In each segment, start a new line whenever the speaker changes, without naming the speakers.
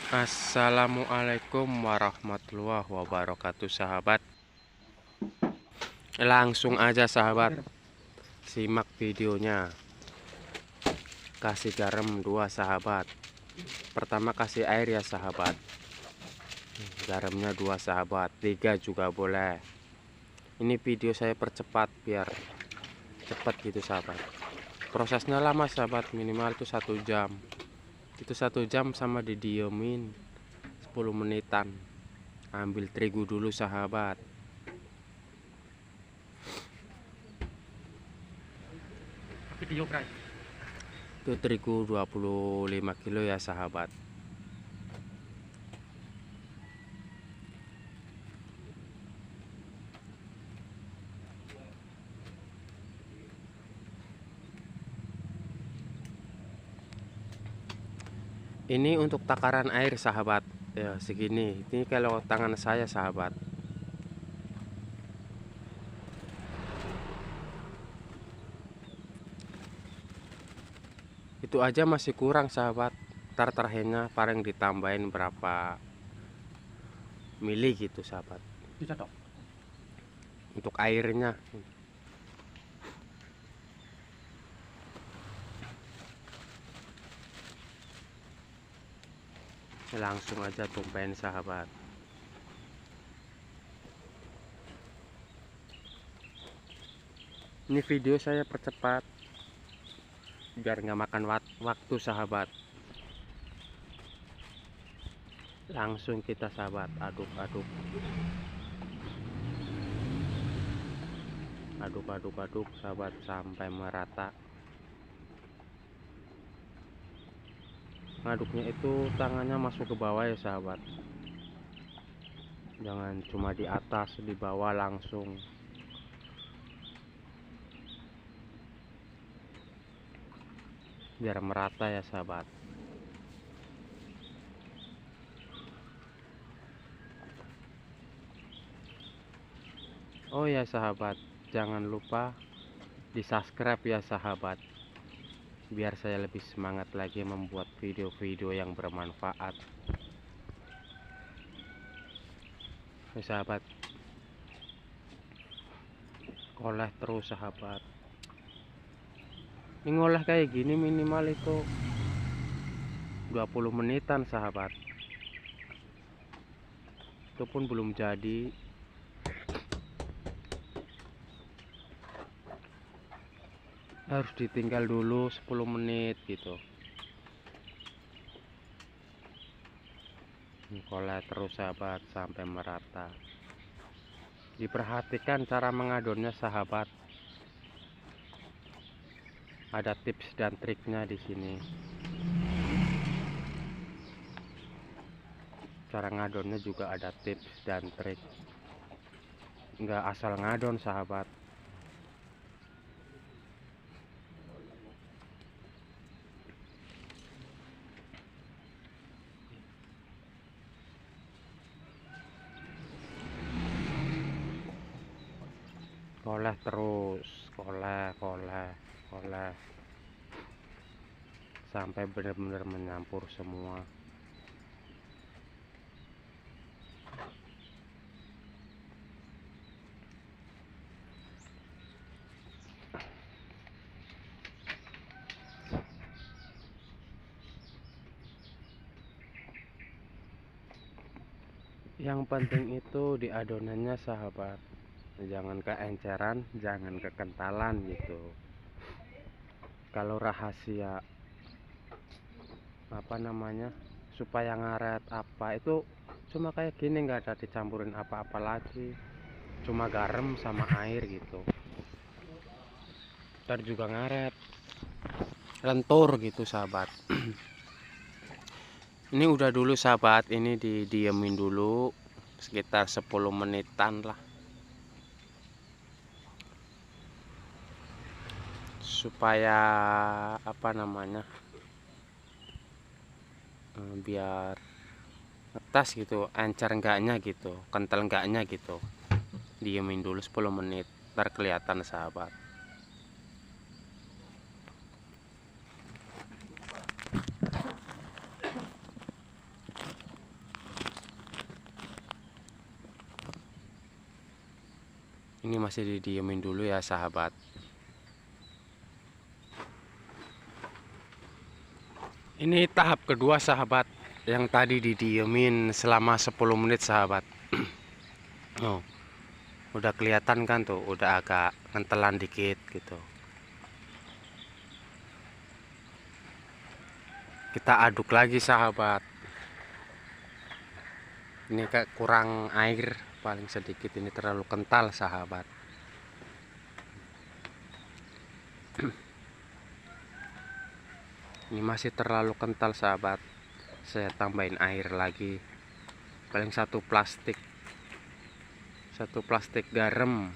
Assalamualaikum warahmatullahi wabarakatuh, sahabat. Langsung aja sahabat, simak videonya. Kasih garam 2 sahabat. Pertama kasih air ya sahabat. Garamnya 2 sahabat, 3 juga boleh. Ini video saya percepat biar cepat gitu sahabat. Prosesnya lama sahabat, minimal itu 1 jam. Itu 1 jam sama didiemin 10 menitan. Ambil terigu dulu sahabat.
Video guys.
Itu terigu 25 kilo ya sahabat. Ini untuk takaran air sahabat ya, segini. Ini kalau tangan saya sahabat. Itu aja masih kurang sahabat. Ntar terakhirnya paling ditambahin berapa mili gitu sahabat.
Bisa dok.
Untuk airnya langsung aja tumpahin sahabat. Ini video saya percepat biar nggak makan waktu sahabat. Langsung kita sahabat aduk-aduk, aduk-aduk sahabat sampai merata. Ngaduknya itu tangannya masuk ke bawah ya sahabat, jangan cuma di atas, di bawah langsung. Biar merata ya sahabat. Oh ya sahabat, jangan lupa di subscribe ya sahabat, biar saya lebih semangat lagi membuat video-video yang bermanfaat ya sahabat. Olah terus sahabat. Ini ngolah kayak gini minimal itu 20 menitan sahabat. Itu pun belum jadi. Harus ditinggal dulu 10 menit gitu. Ngolah terus sahabat sampai merata. Diperhatikan cara mengadonnya sahabat. Ada tips dan triknya di sini. Cara ngadonnya juga ada tips dan trik. Nggak asal ngadon sahabat. Koleh terus, koleh sampai benar-benar menyampur semua. Yang penting itu di adonannya sahabat, jangan keenceran, jangan kekentalan gitu. Kalau rahasia apa namanya supaya ngaret apa itu cuma kayak gini, nggak ada dicampurin apa-apa lagi, cuma garam sama air gitu. Ntar juga ngaret, lentur gitu sahabat. Ini udah dulu sahabat, ini didiemin dulu sekitar 10 menitan lah, supaya apa namanya biar ngetas gitu, encer enggaknya gitu, kental enggaknya gitu. Diemin dulu 10 menit, ntar kelihatan sahabat. Ini masih didiemin dulu ya sahabat. Ini tahap kedua sahabat. Yang tadi didiemin selama 10 menit sahabat. Oh, udah kelihatan kan tuh, udah agak kentelan dikit gitu. Kita aduk lagi sahabat. Ini kayak kurang air, paling sedikit, ini terlalu kental sahabat. Ini masih terlalu kental sahabat. Saya tambahin air lagi, paling satu plastik garam.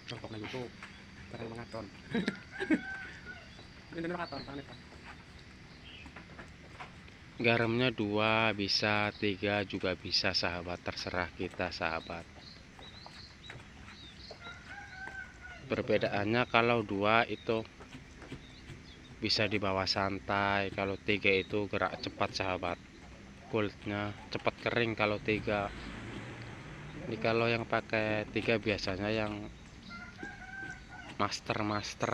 Contoh lagi itu cara mengaton. Ini mengaton tangan itu.
Garamnya 2 bisa, 3 juga bisa sahabat, terserah kita sahabat. Perbedaannya kalau 2 itu bisa dibawa santai, kalau 3 itu gerak cepat sahabat. Kulitnya cepat kering kalau 3. Ini kalau yang pakai 3 biasanya yang master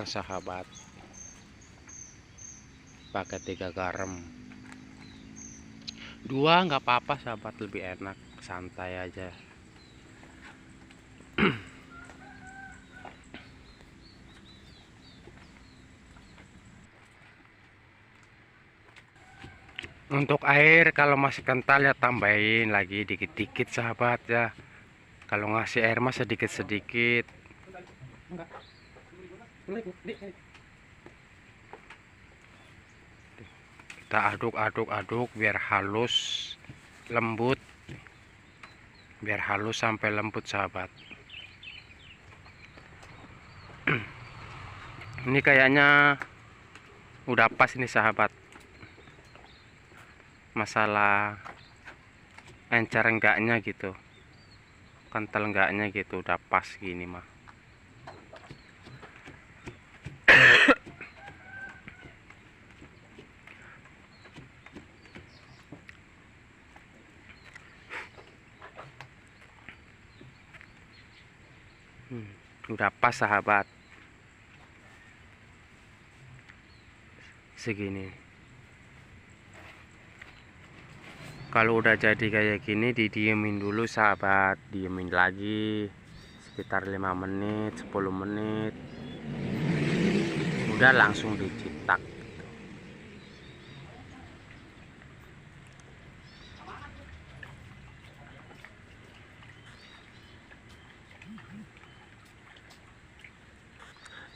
sahabat, pakai 3 garam. 2 nggak apa-apa sahabat, lebih enak, santai aja. Untuk air kalau masih kental ya tambahin lagi dikit-dikit sahabat ya. Kalau ngasih air mah sedikit-sedikit.
Enggak. Mulai dik.
Kita aduk biar halus, lembut. Biar halus sampai lembut sahabat. Ini kayaknya udah pas ini sahabat. Masalah encer enggaknya gitu, kental enggaknya gitu, udah pas gini mah. Udah pas sahabat, segini. Kalau udah jadi kayak gini didiemin dulu sahabat, diemin lagi sekitar 5 menit 10 menit, udah langsung dicetak.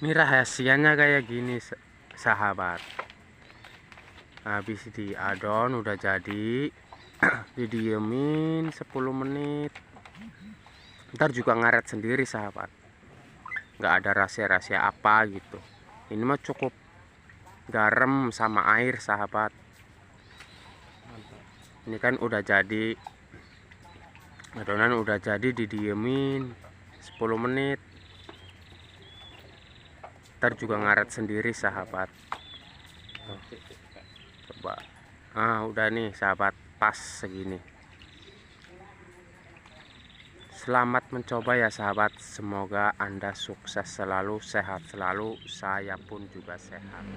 Ini rahasianya kayak gini sahabat. Habis diadon udah jadi, didiemin 10 menit, ntar juga ngaret sendiri sahabat, nggak ada rahasia-rahasia apa gitu. Ini mah cukup garam sama air sahabat. Ini kan udah jadi, adonan udah jadi, didiemin 10 menit, ntar juga ngaret sendiri sahabat. Coba, udah nih sahabat, pas segini. Selamat mencoba ya sahabat, semoga Anda sukses selalu, sehat selalu, saya pun juga sehat.